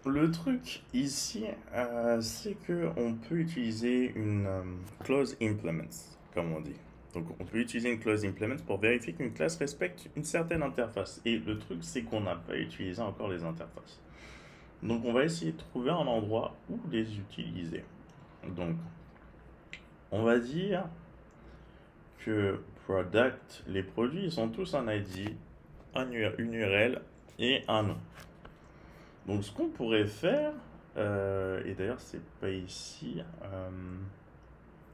Le truc ici, c'est que on peut utiliser une clause implements, comme on dit. Donc, on peut utiliser une clause implements pour vérifier qu'une classe respecte une certaine interface. Et le truc, c'est qu'on n'a pas utilisé encore les interfaces. Donc, on va essayer de trouver un endroit où les utiliser. Donc, on va dire que product, les produits, ils sont tous un ID, une URL et un nom. Donc, ce qu'on pourrait faire, et d'ailleurs, c'est pas ici,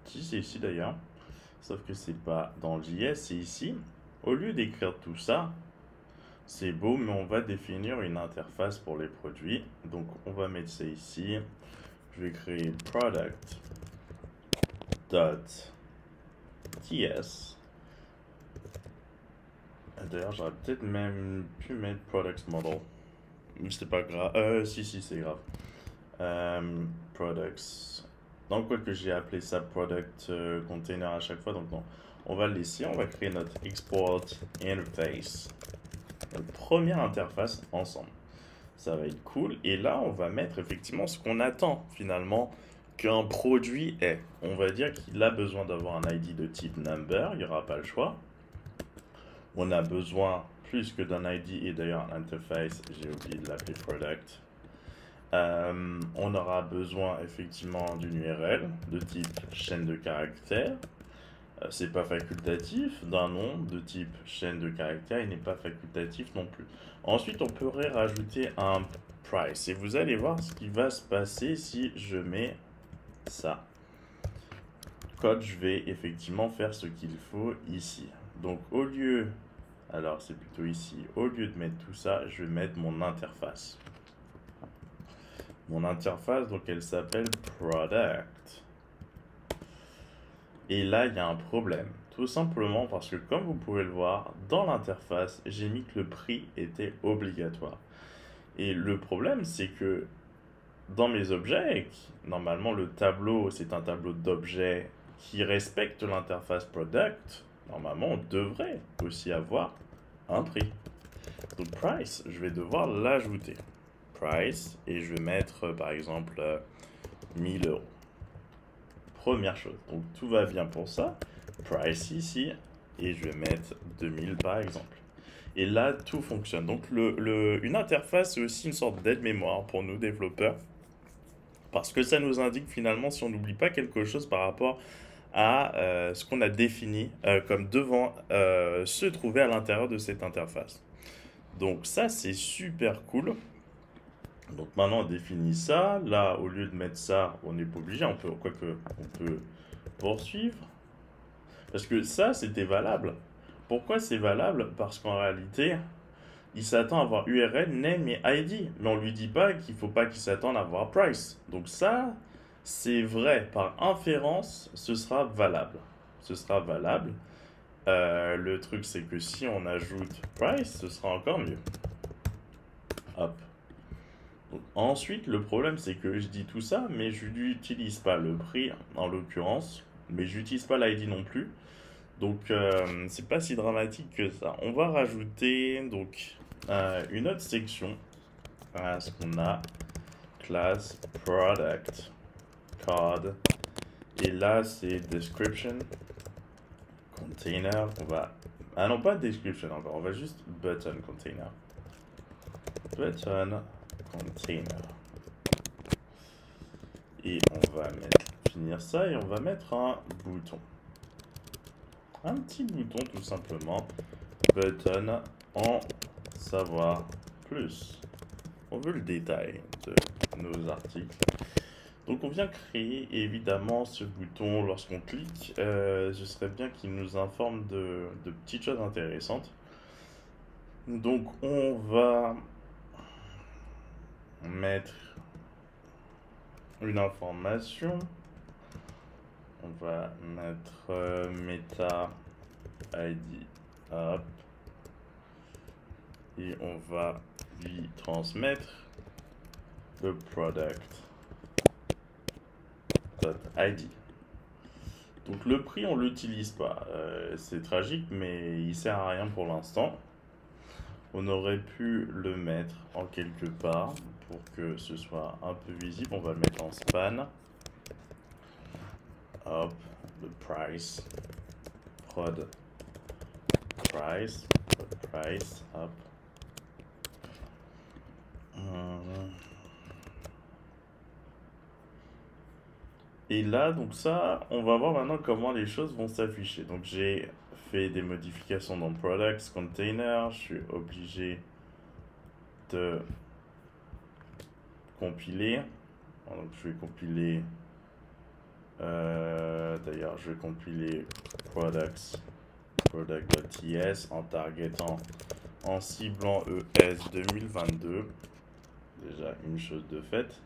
si c'est ici d'ailleurs, sauf que c'est pas dans le JS, c'est ici. Au lieu d'écrire tout ça, c'est beau, mais on va définir une interface pour les produits. Donc, on va mettre ça ici. Je vais créer product.ts. D'ailleurs, j'aurais peut-être même pu mettre product model. Mais c'est pas grave. Si, c'est grave. Products. Donc, quoi que j'ai appelé ça product container à chaque fois, donc non. On va le laisser, on va créer notre export interface. Notre première interface ensemble. Ça va être cool. Et là, on va mettre effectivement ce qu'on attend finalement qu'un produit est. On va dire qu'il a besoin d'avoir un ID de type number, il n'y aura pas le choix. On a besoin plus que d'un ID et d'ailleurs interface, j'ai oublié de l'appeler product. On aura besoin effectivement d'une URL de type chaîne de caractères. C'est pas facultatif. D'un nom de type chaîne de caractères, il n'est pas facultatif non plus. Ensuite, on pourrait rajouter un price. Et vous allez voir ce qui va se passer si je mets ça. Code, je vais effectivement faire ce qu'il faut ici. Donc au lieu, alors c'est plutôt ici, au lieu de mettre tout ça, je vais mettre mon interface. Mon interface, donc elle s'appelle product. Et là, il y a un problème. Tout simplement parce que comme vous pouvez le voir, dans l'interface, j'ai mis que le prix était obligatoire. Et le problème, c'est que dans mes objets, normalement le tableau, c'est un tableau d'objets qui respecte l'interface product. Normalement, on devrait aussi avoir un prix. Donc price, je vais devoir l'ajouter. Price, et je vais mettre par exemple 1000 euros. Première chose, donc tout va bien pour ça. Price ici, et je vais mettre 2000 par exemple. Et là, tout fonctionne. Donc une interface, c'est aussi une sorte d'aide-mémoire pour nous développeurs. Parce que ça nous indique finalement si on n'oublie pas quelque chose par rapport à ce qu'on a défini comme devant se trouver à l'intérieur de cette interface. Donc ça, c'est super cool. Donc maintenant, on définit ça. Là, au lieu de mettre ça, on n'est pas obligé. On peut poursuivre. Parce que ça, c'était valable. Pourquoi c'est valable? Parce qu'en réalité, il s'attend à avoir URL, name et ID. Mais on lui dit pas qu'il faut pas qu'il s'attende à avoir price. Donc ça, c'est vrai. Par inférence, ce sera valable. Ce sera valable. Le truc, c'est que si on ajoute price, ce sera encore mieux. Hop. Donc, ensuite, le problème, c'est que je dis tout ça, mais je n'utilise pas le prix, en l'occurrence. Mais j'utilise pas l'ID non plus. Donc, c'est pas si dramatique que ça. On va rajouter donc une autre section à ce qu'on a. Class product code. Et là, c'est description container. On va. Ah non, pas description encore. On va juste button container. Button container. Et on va finir ça et on va mettre un bouton. Un petit bouton tout simplement. Button en savoir plus. On veut le détail de nos articles. Donc on vient créer évidemment ce bouton lorsqu'on clique. Ce serait bien qu'il nous informe de petites choses intéressantes. Donc on va mettre une information. On va mettre meta ID up et on va lui transmettre le product.id. Donc le prix on l'utilise pas, c'est tragique mais il sert à rien pour l'instant. On aurait pu le mettre en quelque part pour que ce soit un peu visible. On va le mettre en span. Hop, le price, prod price, hop. Et là, donc ça, on va voir maintenant comment les choses vont s'afficher. Donc j'ai fait des modifications dans products, container, je suis obligé de compiler. Donc je vais compiler, d'ailleurs je vais compiler product.ts en targetant, en ciblant ES 2022. Déjà une chose de faite,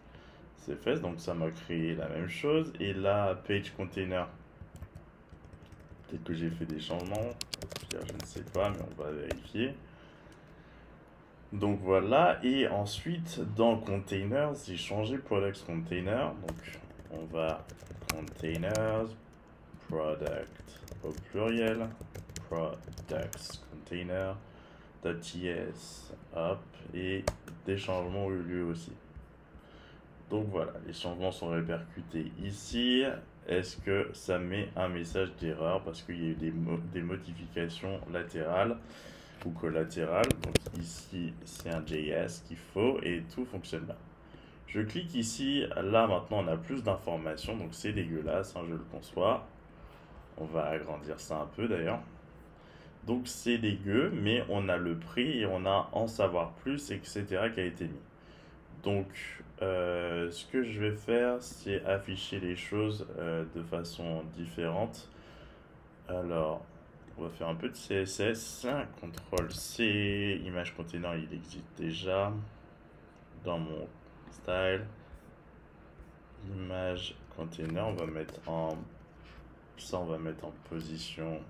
c'est fait, donc ça m'a créé la même chose. Et là, page container, peut-être que j'ai fait des changements, je ne sais pas, mais on va vérifier. Donc voilà, et ensuite dans containers, j'ai changé products container, donc on va containers, product au pluriel, products container, .ts, hop, et des changements ont eu lieu aussi. Donc voilà, les changements sont répercutés ici. Est-ce que ça met un message d'erreur parce qu'il y a eu des modifications latérales ou collatérales? Donc ici, c'est un JS qu'il faut et tout fonctionne bien. Je clique ici, là maintenant on a plus d'informations, donc c'est dégueulasse, hein, je le conçois. On va agrandir ça un peu d'ailleurs. Donc c'est dégueu, mais on a le prix et on a en savoir plus, etc. qui a été mis. Donc ce que je vais faire, c'est afficher les choses de façon différente. Alors, on va faire un peu de CSS. CTRL C, image container, il existe déjà dans mon style. Image container, on va mettre en position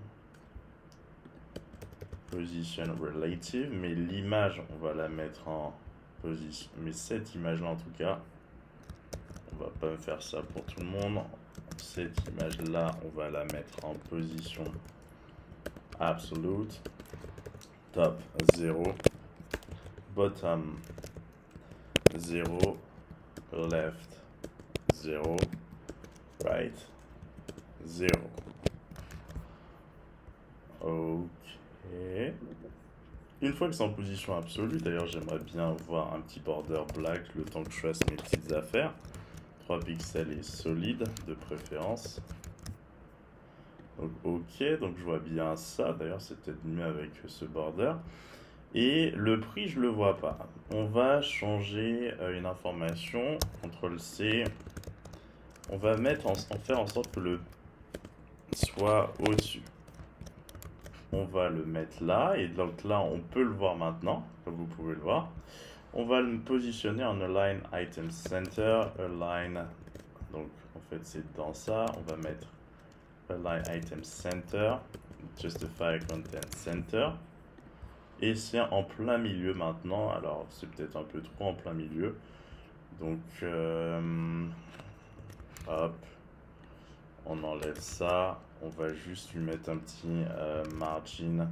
relative, mais l'image, on va la mettre en position, mais cette image là en tout cas, on va pas faire ça pour tout le monde. Cette image là, on va la mettre en position absolute, top 0, bottom 0, left 0, right 0. Ok. Une fois que c'est en position absolue, d'ailleurs j'aimerais bien voir un petit border black le temps que je fasse mes petites affaires. 3 pixels et solide de préférence. Donc ok, donc je vois bien ça. D'ailleurs c'est peut-être mieux avec ce border. Et le prix je le vois pas. On va changer une information. CTRL C. On va faire en sorte que le soit au-dessus. On va le mettre là, et donc là on peut le voir maintenant, comme vous pouvez le voir. On va le positionner en Align Item Center, Align, donc en fait c'est dans ça, on va mettre Align Item Center, Justify Content Center, et c'est en plein milieu maintenant, alors c'est peut-être un peu trop en plein milieu, donc hop, on enlève ça, on va juste lui mettre un petit margin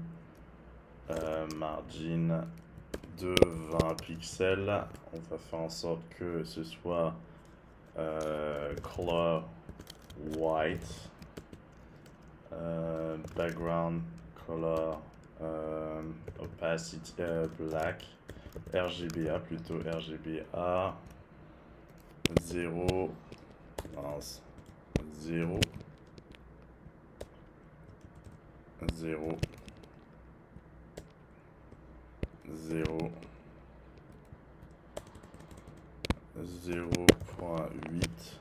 de 20 pixels. On va faire en sorte que ce soit color white, background color opacity black, RGBA plutôt, RGBA 0, 0, 0, 0, 0.8.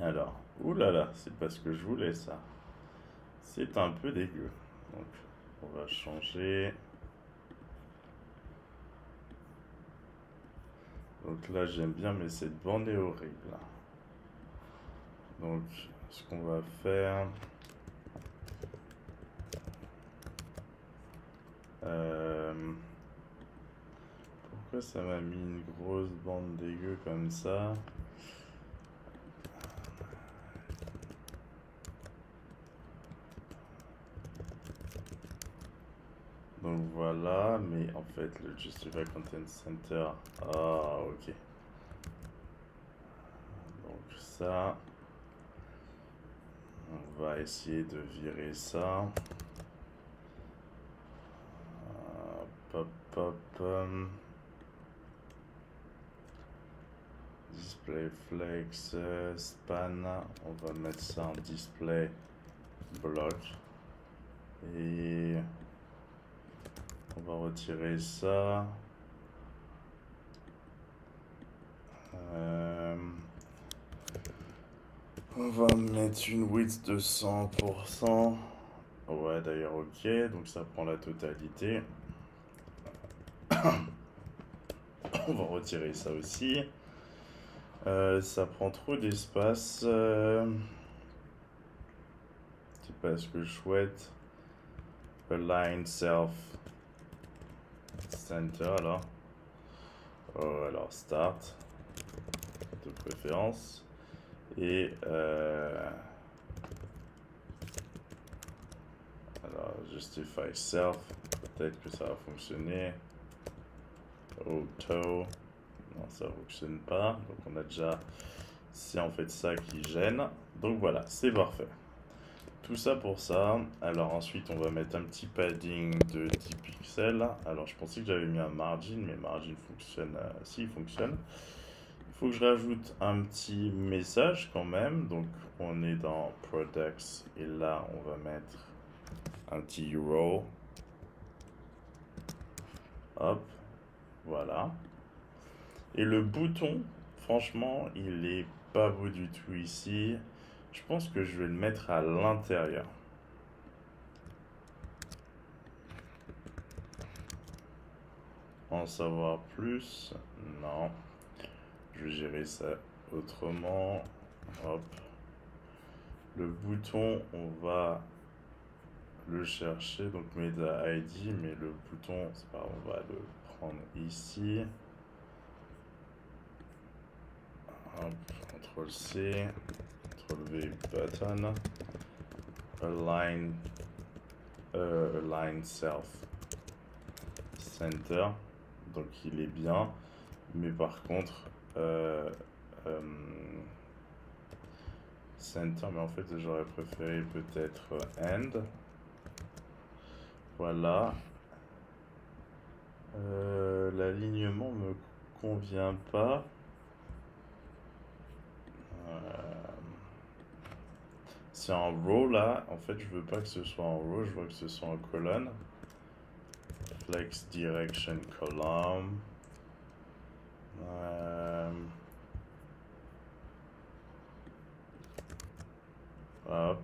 Alors, oulala, c'est pas ce que je voulais ça. C'est un peu dégueu. Donc, on va changer. Donc là, j'aime bien, mais cette bande est horrible. Donc, ce qu'on va faire... pourquoi ça m'a mis une grosse bande dégueu comme ça? Donc voilà, mais en fait le Justify Content Center, ah ok. Donc ça, on va essayer de virer ça. Pop, pop, display flex, span, on va mettre ça en display block. Et on va retirer ça. On va mettre une width de 100%. Ouais, d'ailleurs, ok. Donc ça prend la totalité. On va retirer ça aussi. Ça prend trop d'espace. C'est pas ce que je souhaite. Align self center alors. Oh, alors start de préférence. Et alors justify self. Peut-être que ça va fonctionner. Auto. Non, ça fonctionne pas. Donc on a déjà, c'est en fait ça qui gêne. Donc voilà, c'est parfait. Tout ça pour ça. Alors ensuite on va mettre un petit padding de 10 pixels. Alors je pensais que j'avais mis un margin, mais margin fonctionne, si il fonctionne. Il faut que je rajoute un petit message quand même. Donc on est dans products et là on va mettre un petit URL. Hop, voilà. Et le bouton, franchement, il est pas beau du tout ici. Je pense que je vais le mettre à l'intérieur. En savoir plus? Non. Je vais gérer ça autrement. Hop. Le bouton, on va le chercher. Donc Meta ID, mais le bouton, c'est pas grave, on va le prendre ici. Hop, CTRL C, CTRL V, button. Align self center. Donc il est bien. Mais par contre, center, mais en fait j'aurais préféré peut-être end. Voilà. L'alignement me convient pas. C'est en row là. En fait, je veux pas que ce soit en row, je veux que ce soit en colonne. Flex direction column. Hop.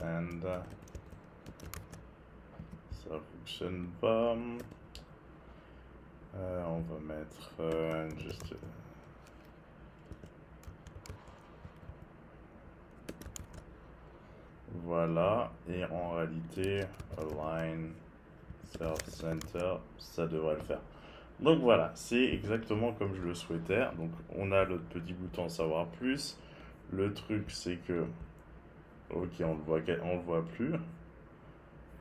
And ça fonctionne pas. On va mettre juste. Voilà, et en réalité, align self center, ça devrait le faire. Donc voilà, c'est exactement comme je le souhaitais. Donc on a notre petit bouton savoir plus. Le truc c'est que, ok, on le voit plus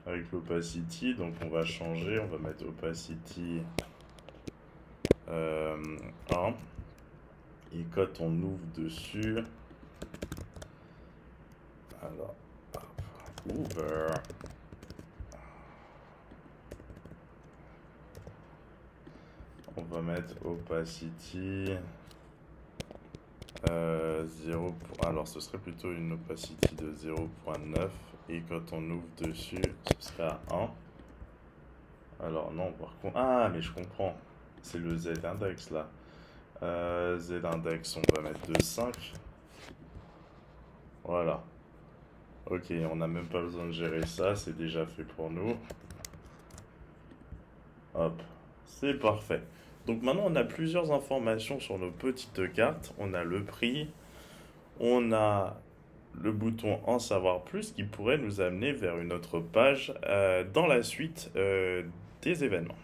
avec l'opacity. Donc on va changer, on va mettre opacity 1. Et quand on ouvre dessus, alors, over. On va mettre opacity 0. Alors ce serait plutôt une opacity de 0.9 et quand on ouvre dessus, ce sera 1. Alors non, par contre... Ah, mais je comprends. C'est le Z-index là. Z-index, on va mettre de 5. Voilà. Ok, on n'a même pas besoin de gérer ça, c'est déjà fait pour nous. Hop, c'est parfait. Donc maintenant, on a plusieurs informations sur nos petites cartes. On a le prix, on a le bouton en savoir plus qui pourrait nous amener vers une autre page dans la suite des événements.